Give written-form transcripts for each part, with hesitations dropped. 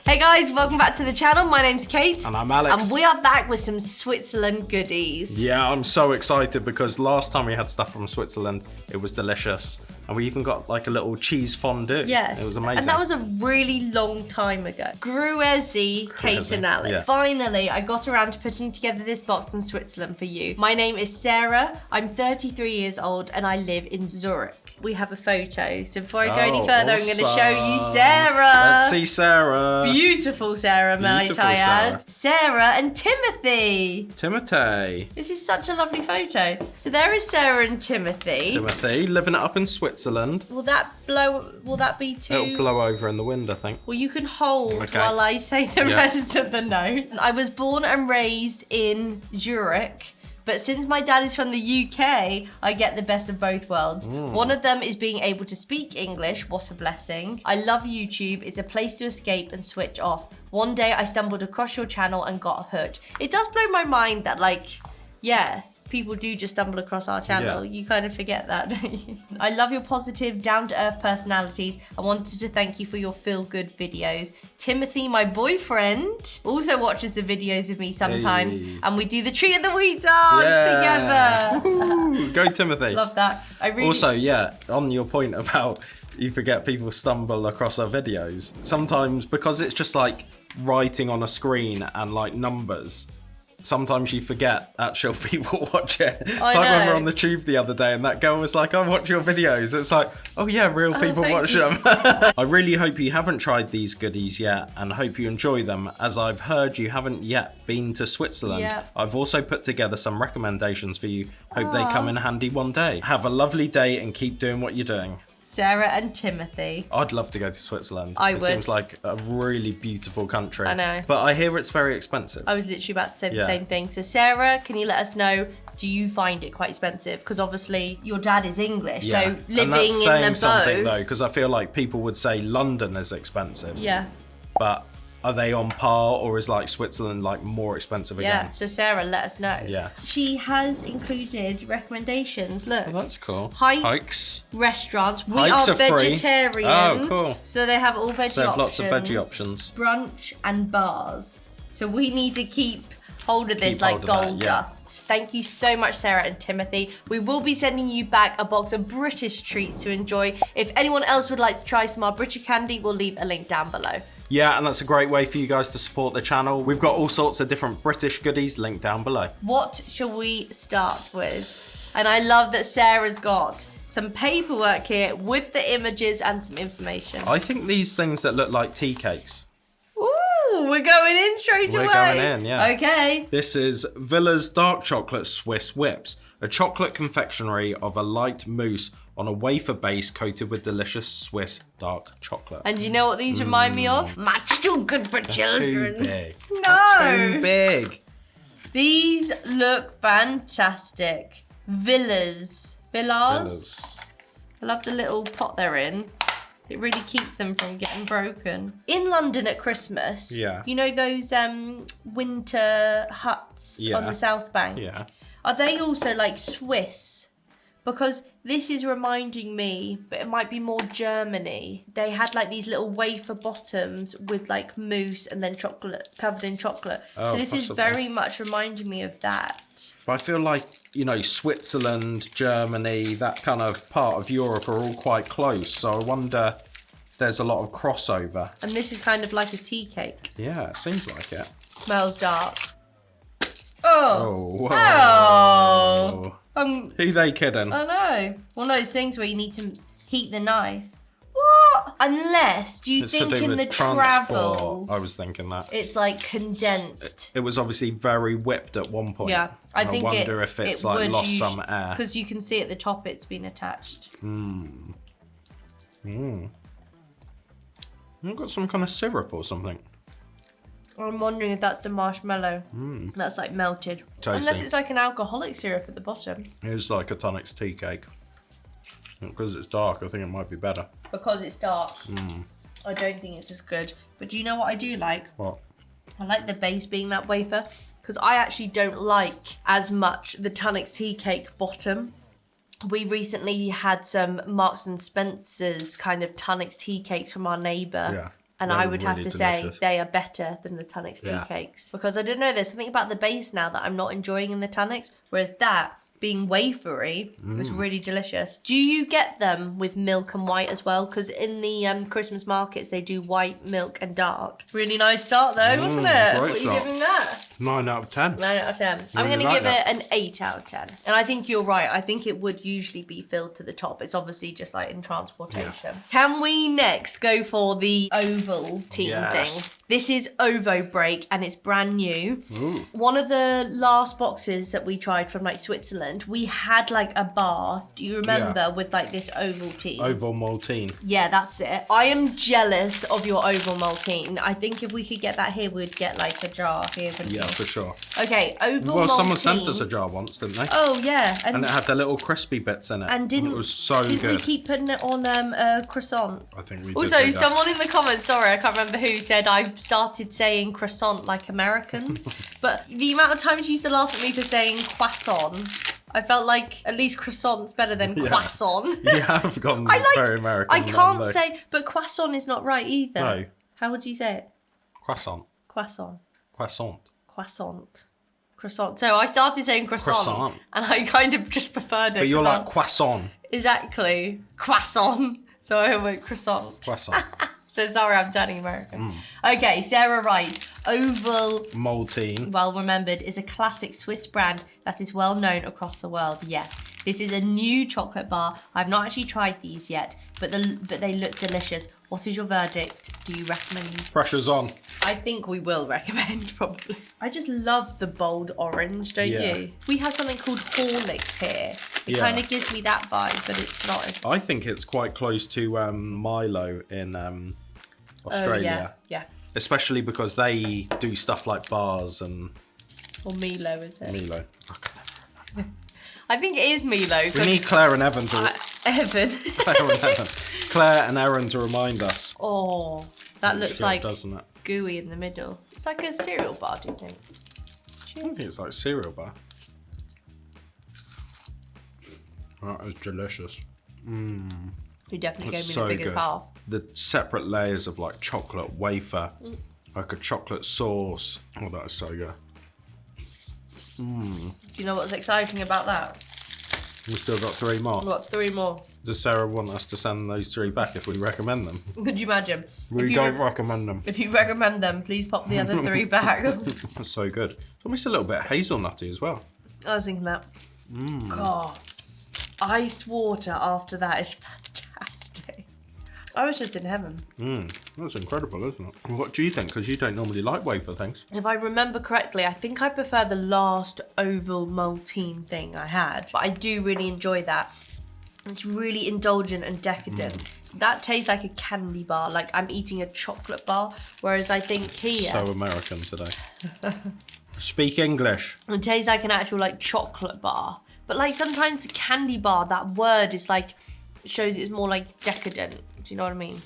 Hey guys, welcome back to the channel. My name's Kate. And I'm Alex. And we are back with some Switzerland goodies. Yeah, I'm so excited because last time we had stuff from Switzerland, it was delicious. And we even got like a little cheese fondue. Yes. It was amazing. And that was a really long time ago. Gruezi, Kate and Alex. Yeah. Finally, I got around to putting together this box from Switzerland for you. My name is Sarah. I'm 33 years old and I live in Zurich. We have a photo. So before I go any further, I'm going to show you Sarah. Let's see Sarah. Beautiful Sarah, might I add. Sarah and Timothy. Timothy. This is such a lovely photo. So there is Sarah and Timothy. Timothy living it up in Switzerland. Will that be too? It'll blow over in the wind, I think. Well, you can hold while I say the rest of the note. I was born and raised in Zurich. But since my dad is from the UK, I get the best of both worlds. One of them is being able to speak English. What a blessing. I love YouTube. It's a place to escape and switch off. One day I stumbled across your channel and got hooked. It does blow my mind that people do just stumble across our channel. Yeah. You kind of forget that, don't you? I love your positive, down-to-earth personalities. I wanted to thank you for your feel-good videos. Timothy, my boyfriend, also watches the videos with me sometimes, and we do the treat of the week dance together. Woo-hoo. Go Timothy. Love that. Also, on your point about you forget people stumble across our videos, sometimes because it's just like writing on a screen and like numbers, sometimes you forget actual people watch it. It's like when we were on the tube the other day and that girl was like, I watch your videos. It's like, oh yeah, real people watch them. I really hope you haven't tried these goodies yet and hope you enjoy them, as I've heard you haven't yet been to Switzerland. Yeah. I've also put together some recommendations for you. Hope they come in handy one day. Have a lovely day and keep doing what you're doing. Sarah and Timothy. I'd love to go to Switzerland. I would. It seems like a really beautiful country. I know. But I hear it's very expensive. I was literally about to say the same thing. So Sarah, can you let us know, do you find it quite expensive? Because obviously your dad is English, so living and that's saying in the something boat. though, because I feel like people would say London is expensive. Yeah. But are they on par, or is like Switzerland like more expensive again? Yeah, so Sarah, let us know. Yeah. She has included recommendations. Look. Oh, that's cool. Hikes. Restaurants. We Hikes are free. vegetarians. Oh, cool. So they have all veggie So they have options. lots of veggie options. Brunch and bars. So we need to keep hold of this Keep like hold of that, gold yeah. dust. Thank you so much, Sarah and Timothy. We will be sending you back a box of British treats to enjoy. If anyone else would like to try some of our British candy, we'll leave a link down below. Yeah, and that's a great way for you guys to support the channel. We've got all sorts of different British goodies linked down below. What shall we start with? And I love that Sarah's got some paperwork here with the images and some information. I think these things that look like tea cakes. Ooh, we're going in straight away. We're going in, yeah. Okay. This is Vilars Dark Chocolate Swiss Whips, a chocolate confectionery of a light mousse on a wafer base coated with delicious Swiss dark chocolate. And do you know what these remind me of? Much too good for children. Too big. No. That's too big. These look fantastic. Vilars. Vilars. I love the little pot they're in. It really keeps them from getting broken. In London at Christmas, you know those winter huts on the South Bank? Yeah. Are they also like Swiss? Because this is reminding me, but it might be more Germany. They had like these little wafer bottoms with like mousse and then chocolate, covered in chocolate. Oh, so this is possibly. very much reminding me of that. But I feel like, you know, Switzerland, Germany, that kind of part of Europe are all quite close. So I wonder if there's a lot of crossover. And this is kind of like a tea cake. Yeah, it seems like it. Smells dark. Oh. Whoa. Oh. Who they kidding? I know. One of those things where you need to heat the knife. What? Unless, do you It's think to do in with the transport. travels, I was thinking that. it's like condensed. It was obviously very whipped at one point. Yeah, I And think I wonder if it's like lost some air. Because you can see at the top it's been attached. You've got some kind of syrup or something. I'm wondering if that's the marshmallow. That's like melted. Tasty. Unless it's like an alcoholic syrup at the bottom. It's like a tonic's tea cake. Because it's dark, I think it might be better. Because it's dark. I don't think it's as good. But do you know what I do like? What? I like the base being that wafer. Because I actually don't like as much the tonic's tea cake bottom. We recently had some Marks and Spencer's kind of tonic's tea cakes from our neighbour. Yeah. And They're I would have really to delicious. say they are better than the Tonics tea cakes. Because I don't know, there's something about the base now that I'm not enjoying in the Tonics. Whereas that, being wafery, is really delicious. Do you get them with milk and white as well? Because in the Christmas markets, they do white, milk and dark. Really nice start though, wasn't it? What are you giving that? 9 out of 10. 9 out of 10. I'm going to give it an 8 out of 10. And I think you're right. I think it would usually be filled to the top. It's obviously just like in transportation. Yeah. Can we next go for the Ovaltine thing? This is Ovobreak and it's brand new. Ooh. One of the last boxes that we tried from like Switzerland, we had like a bar. Do you remember with like this Ovaltine? Ovaltine. Yeah, that's it. I am jealous of your Ovaltine. I think if we could get that here, we'd get like a jar here. Yeah, for sure. Okay, Ovaltine. Well, someone sent us a jar once, didn't they? Oh, yeah. And it had the little crispy bits in it. And it was so good. Didn't we keep putting it on a croissant? I think we did. Also, someone in the comments, sorry, I can't remember who, said I started saying croissant like Americans. But the amount of times you used to laugh at me for saying croissant, I felt like at least croissant's better than croissant. You have gone very American. I can't say, but croissant is not right either. No. How would you say it? Croissant. Croissant. Croissant. Croissant. Croissant. So I started saying croissant. And I kind of just preferred it. But you're like croissant. Exactly. Croissant. So I went croissant. Croissant. So sorry, I'm turning American. Okay, Sarah writes, Ovaltine. well remembered, is a classic Swiss brand that is well known across the world. Yes, this is a new chocolate bar. I've not actually tried these yet, but they look delicious. What is your verdict? Do you recommend? Pressure's on. I think we will recommend, probably. I just love the bold orange, don't you? We have something called Horlicks here. It kind of gives me that vibe, but it's not. I think it's quite close to Milo in Australia. Yeah. Especially because they do stuff like bars and... Or Milo, is it? Milo. I think it is Milo. We need Claire and Evan to... Evan. Claire and Erin to remind us. Oh, that looks like doesn't it? gooey in the middle. It's like a cereal bar, do you think? Cheers. I think it's like cereal bar. That is delicious. You definitely gave me so the biggest good. half. The separate layers of like chocolate wafer, like a chocolate sauce. Oh, that is so good. Do you know what's exciting about that? We've still got 3 more. We've got 3 more. Does Sarah want us to send those 3 back if we recommend them? Could you imagine? We don't recommend them. If you recommend them, please pop the other 3 back. That's so good. It's almost a little bit hazelnutty as well. I was thinking that. God, iced water after that is fantastic. I was just in heaven. That's incredible, isn't it? What do you think? Because you don't normally like wafer things. If I remember correctly, I think I prefer the last Ovaltine thing I had. But I do really enjoy that. It's really indulgent and decadent. That tastes like a candy bar, like I'm eating a chocolate bar. Whereas I think here... So American today. Speak English. It tastes like an actual like chocolate bar. But like sometimes a candy bar, that word is like, shows it's more like decadent. Do you know what I mean?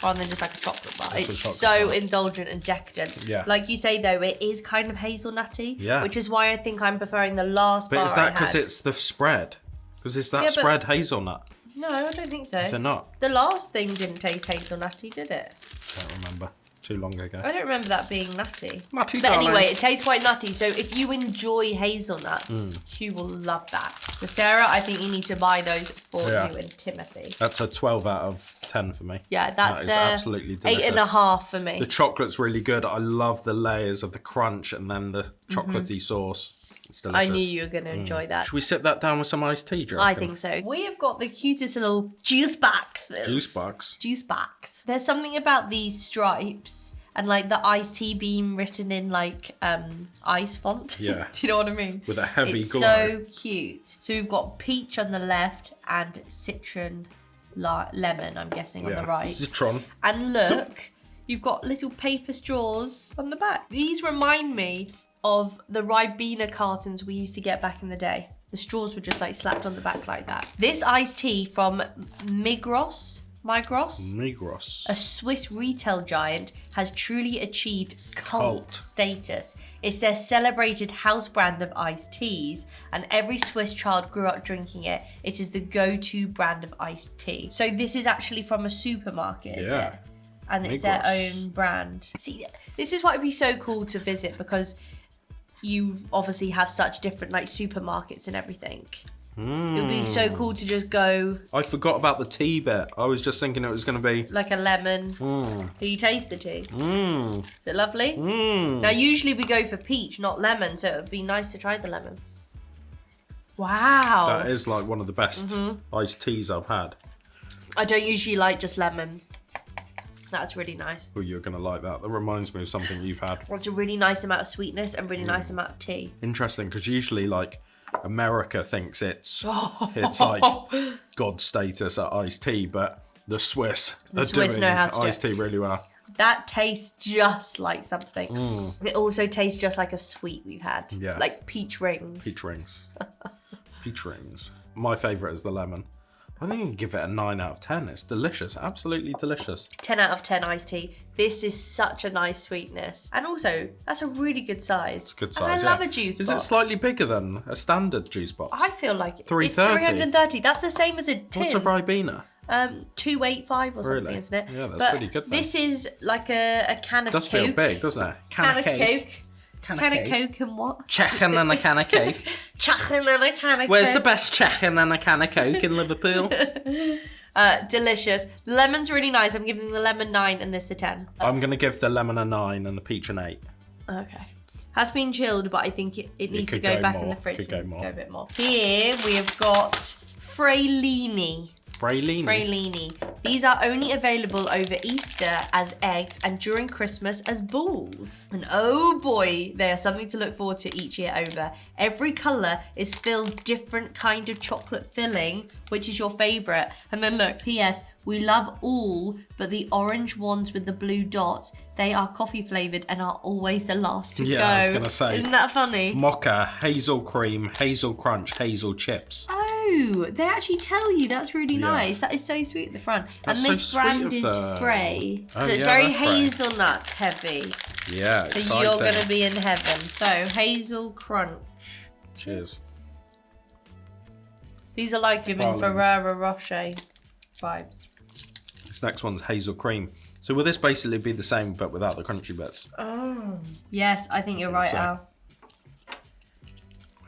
Rather than just like a chocolate bar. It's so indulgent and decadent. Yeah. Like you say though, it is kind of hazelnutty. Yeah. Which is why I think I'm preferring the last bar But is that because it's the spread? Because is that spread hazelnut? No, I don't think so. Is it not? The last thing didn't taste hazelnutty, did it? Can't remember. Too long ago. I don't remember that being nutty. Nutty, but darling. anyway, it tastes quite nutty. So if you enjoy hazelnuts, you will love that. So Sarah, I think you need to buy those for you and Timothy. That's a 12 out of 10 for me. Yeah, that's that is absolutely delicious. 8.5 for me. The chocolate's really good. I love the layers of the crunch and then the chocolatey sauce. It's delicious. I knew you were going to enjoy that. Should we sit that down with some iced tea, do you I reckon? think so. We have got the cutest little juice boxes. Juice box? Juice box. There's something about these stripes and like the iced tea being written in like ice font. Yeah. Do you know what I mean? With a heavy it's glow. So cute. So we've got peach on the left and citron lemon, I'm guessing, on the right. Citron. And look, you've got little paper straws on the back. These remind me of the Ribena cartons we used to get back in the day. The straws were just like slapped on the back like that. This iced tea from Migros, a Swiss retail giant, has truly achieved cult status. It's their celebrated house brand of iced teas, and every Swiss child grew up drinking it. It is the go-to brand of iced tea. So this is actually from a supermarket, is it? and it's their own brand. See, this is why it'd be so cool to visit, because you obviously have such different like supermarkets and everything. It would be so cool to just go. I forgot about the tea bit. I was just thinking it was going to be like a lemon. Can you taste the tea? Is it lovely? Now usually we go for peach, not lemon, so it would be nice to try the lemon. Wow. That is like one of the best iced teas I've had. I don't usually like just lemon. That's really nice. Oh, you're going to like that. That reminds me of something you've had. It's a really nice amount of sweetness and really nice amount of tea. Interesting, because usually like America thinks it's like God status at iced tea, but the Swiss are doing iced tea really well. That tastes just like something. It also tastes just like a sweet we've had. Yeah. Like peach rings. Peach rings. Peach rings. My favourite is the lemon. I think I'd give it a 9 out of 10. It's delicious. Absolutely delicious. 10 out of 10 iced tea. This is such a nice sweetness. And also, that's a really good size. It's a good size, and I love a juice box. Is it slightly bigger than a standard juice box? I feel like it. 330. It's 330. That's the same as a tin. What's a Ribena? 285 or something, Really? isn't it? Yeah, that's but pretty good then. This is like a can of Does Coke. feel big, doesn't it? Can of Coke. Can of Coke and what? Chicken and a can of Coke. Chicken and a can of Coke. Where's the best chicken and a can of Coke in Liverpool? Delicious. The lemon's really nice. I'm giving the lemon 9 and this a 10. I'm going to give the lemon a 9 and the peach an 8. Okay. Has been chilled, but I think it needs to go back in the fridge. Could go more. Go a bit more. Here we have got Freylini. Freylini. Freylini. These are only available over Easter as eggs and during Christmas as balls. And oh boy, they are something to look forward to each year over. Every colour is filled different kind of chocolate filling. Which is your favourite? And then look, P.S. We love all, but the orange ones with the blue dots, they are coffee flavoured and are always the last to go. Yeah, I was going to say. Isn't that funny? Mocha, hazel cream, hazel crunch, hazel chips. Oh, they actually tell you. That's really nice. That is so sweet at the front. That's and this so sweet brand is Frey. Oh, So it's yeah, very that's Frey. hazelnut heavy. Yeah, So exciting. you're going to be in heaven. So hazel crunch. Cheers. These are like giving Ferrero Rocher vibes. This next one's hazel cream. So will this basically be the same but without the crunchy bits? Oh. Yes, I think you're right, Al.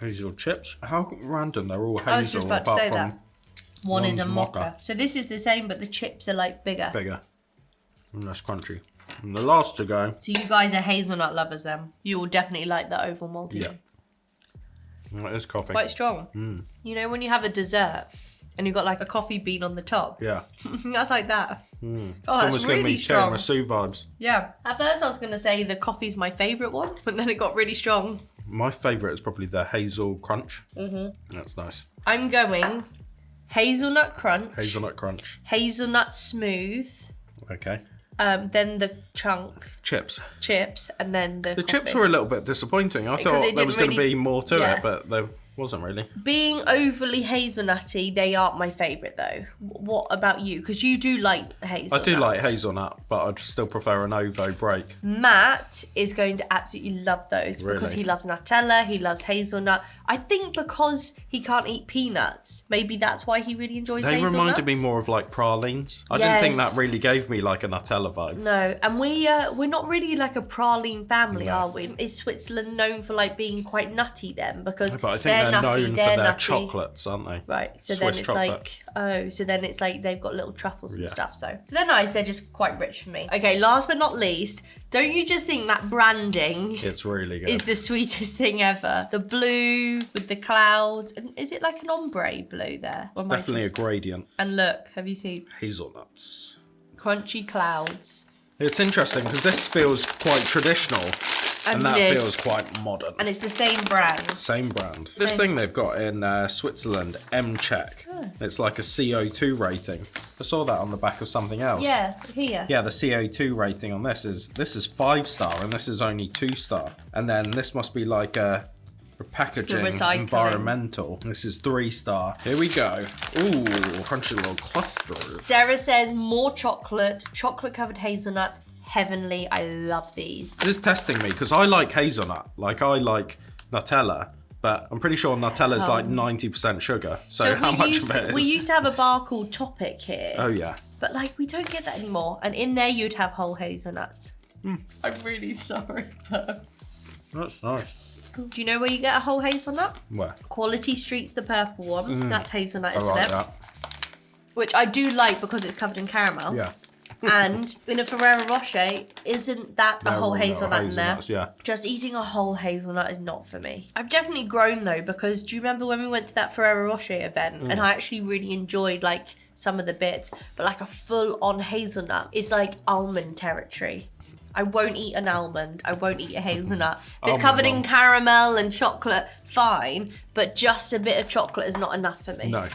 Hazel chips. How random, they're all hazel. I was just about to apart say from that. One is a one's mocha. So this is the same, but the chips are like bigger. Bigger. And that's crunchy. And the last to go. So you guys are hazelnut lovers then. You will definitely like the oval malty. Yeah. That is coffee. Quite strong. You know when you have a dessert and you've got like a coffee bean on the top? Yeah. That's like that. Oh, that's Almost giving really me strong. tiramisu vibes. Yeah. At first I was going to say the coffee's my favourite one, but then it got really strong. My favourite is probably the hazel crunch. That's nice. I'm going hazelnut crunch. Hazelnut crunch. Hazelnut smooth. Okay. Then the chunk. Chips. Chips. And then the chips were a little bit disappointing. I thought there was going to be more to it, but there wasn't really. Being overly hazelnutty, they aren't my favourite though. What about you? Because you do like hazelnut. I do like hazelnut, but I'd still prefer an Ovobreak. Matt is going to absolutely love those because he loves Nutella, he loves hazelnut. I think because he can't eat peanuts, maybe that's why he really enjoys hazelnuts. They reminded me more of like pralines. I didn't think that really gave me like a Nutella vibe. No, and we're not really like a praline family, are we? Is Switzerland known for like being quite nutty then? Because but I think they're nutty, known for they're their nutty. chocolates, aren't they? Right, so Swiss then it's chocolate. so then it's like they've got little truffles and stuff. So they're nice. They're just quite rich for me. Okay, last but not least, don't you just think that branding? It's really good. Is the sweetest thing ever. The blue with the clouds, and is it like an ombre blue there? It's definitely a gradient. And look, have you seen Hazelnuts? Crunchy clouds. It's interesting because this feels quite traditional. And that feels quite modern. And it's the same brand. Same brand. This thing they've got in Switzerland, M-Check. It's like a CO2 rating. I saw that on the back of something else. Yeah, here. Yeah, the CO2 rating on this is 5-star and this is only 2-star. And then this must be like a packaging, environmental. This is 3-star. Here we go. Ooh, crunchy little clusters. Sarah says more chocolate covered hazelnuts. Heavenly. I love these. This is testing me because I like hazelnut. Like I like Nutella, but I'm pretty sure Nutella is like 90% sugar. So how much of it is? We used to have a bar called Topic here. Oh yeah. But like, we don't get that anymore. And in there, you'd have whole hazelnuts. I'm really sorry, but... That's nice. Do you know where you get a whole hazelnut? Where? Quality Street's the purple one. That's hazelnut, isn't like it? that. Which I do like because it's covered in caramel. Yeah. And in a Ferrero Rocher, isn't that a whole hazelnut in there? Yeah. Just eating a whole hazelnut is not for me. I've definitely grown though, because do you remember when we went to that Ferrero Rocher event and I actually really enjoyed like some of the bits, but like a full on hazelnut is like almond territory. I won't eat an almond. I won't eat a hazelnut. If it's covered in caramel and chocolate, fine, but just a bit of chocolate is not enough for me. No.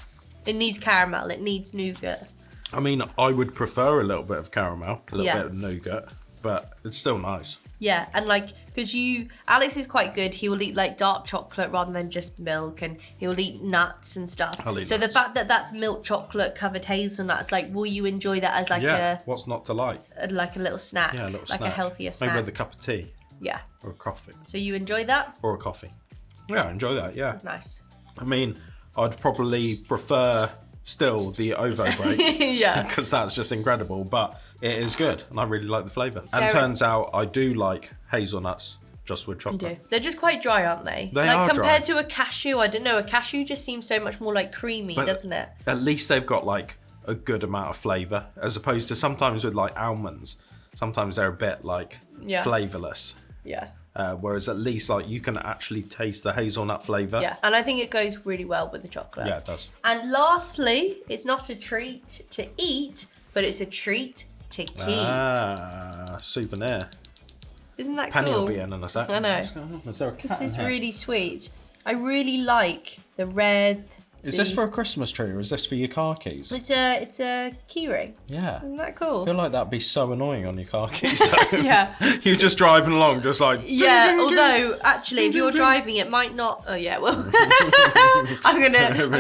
It needs caramel. It needs nougat. I mean, I would prefer a little bit of caramel, a little Yeah. bit of nougat, but it's still nice. Yeah, and like, because Alex is quite good. He will eat like dark chocolate rather than just milk, and he will eat nuts and stuff. I'll eat so nuts. the fact that that's milk chocolate covered hazelnuts, like, will you enjoy that as like What's not to like? a little snack? Yeah, a little like snack. a healthier snack. Maybe with a cup of tea Yeah. or a coffee. So you enjoy that? Or a coffee. Yeah, I enjoy that, yeah. Nice. I mean, I'd probably prefer still the Ovobreak. Yeah. Because that's just incredible, but it is good and I really like the flavour. Sarah- And turns out I do like hazelnuts just with You chocolate. do. They're just quite dry, aren't they? They like are compared dry. to a cashew, I don't know. A cashew just seems so much more like creamy, But doesn't it? At least they've got like a good amount of flavour, as opposed to sometimes with like almonds, sometimes they're a bit like flavourless. Yeah. Whereas at least like you can actually taste the hazelnut flavour. Yeah, and I think it goes really well with the chocolate. Yeah, it does. And lastly, it's not a treat to eat, but it's a treat to keep. Souvenir. Isn't that Penny cool? will be in a sec. I know. Is there a cat This is in here? really sweet. I really like the red. Is this for a Christmas tree or is this for your car keys? It's a key ring. Yeah. Isn't that I cool? feel like that'd be so annoying on your car keys. though. Yeah. You're just driving along, just like. Yeah, although actually, if you're driving, it might not. Oh yeah, well, I'm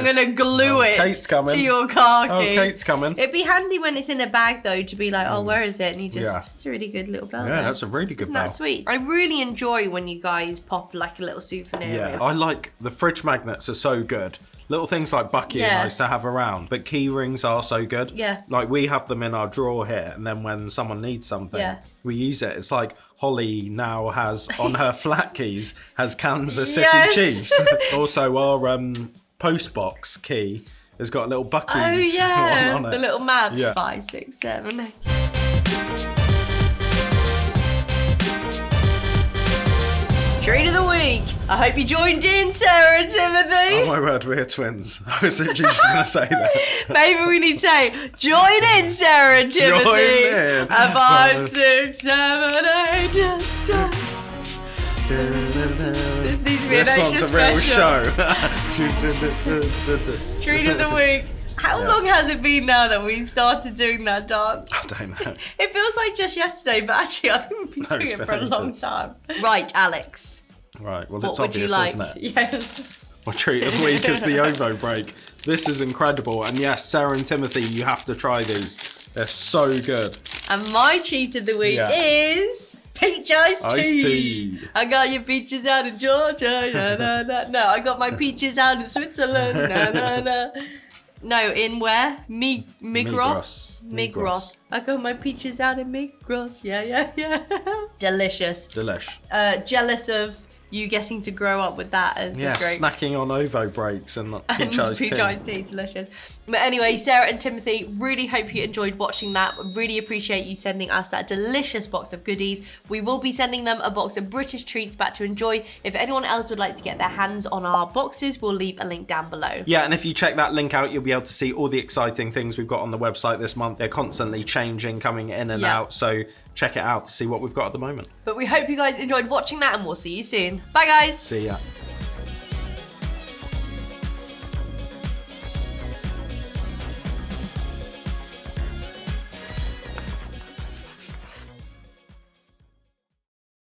gonna glue it Kate's coming. to your car key. Oh, Kate's coming. It'd be handy when it's in a bag though to be like, oh, where is it? And you just, Yeah. it's a really good little bell. Yeah, there. that's a really good Isn't bell. that sweet? I really enjoy when you guys pop like a little souvenir. Yeah, I like the fridge magnets are so good. Little things like Bucky are Yeah. nice to have around, but key rings are so good. Yeah. Like we have them in our drawer here, and then when someone needs something, Yeah. we use it. It's like Holly now has on her flat keys has Kansas City Yes. Chiefs. Also, our post box key has got a little Bucky's Oh yeah, one on it. the little man. Yeah. 5, 6, 7, 8. Treat of the week. I hope you joined in, Sarah and Timothy. Oh my word, we're twins. I was literally just going to say that. Maybe we need to say, join in, Sarah and Timothy. Join in. 5, 6, 7, 8. This needs to be an This extra one's a real special. show. Treat of the week. How long has it been now that we've started doing that dance? I don't know. It feels like just yesterday, but actually I think we've been doing it's it for been a long ages. time. Right, Alex. Right, well, What it's would you obvious, like? isn't it? Yes. My treat of the week is the Ovobreak. This is incredible. And yes, Sarah and Timothy, you have to try these. They're so good. And my treat of the week Yeah. is peach iced tea. Iced tea. I got your peaches out in Georgia. Na, na, na. No, I got my peaches out in Switzerland. Na, na, na. No, in where? Migros. Migros. I got my peaches out in Migros. Yeah. Delicious. Delish. Jealous of you getting to grow up with that as Yeah, a drink. snacking on Ovobreaks and peach iced tea. Peach iced tea, delicious. But anyway, Sarah and Timothy, really hope you enjoyed watching that. Really appreciate you sending us that delicious box of goodies. We will be sending them a box of British treats back to enjoy. If anyone else would like to get their hands on our boxes, we'll leave a link down below. Yeah, and if you check that link out, you'll be able to see all the exciting things we've got on the website this month. They're constantly changing, coming in and out, so check it out to see what we've got at the moment. But we hope you guys enjoyed watching that, and we'll see you soon. Bye, guys. See ya.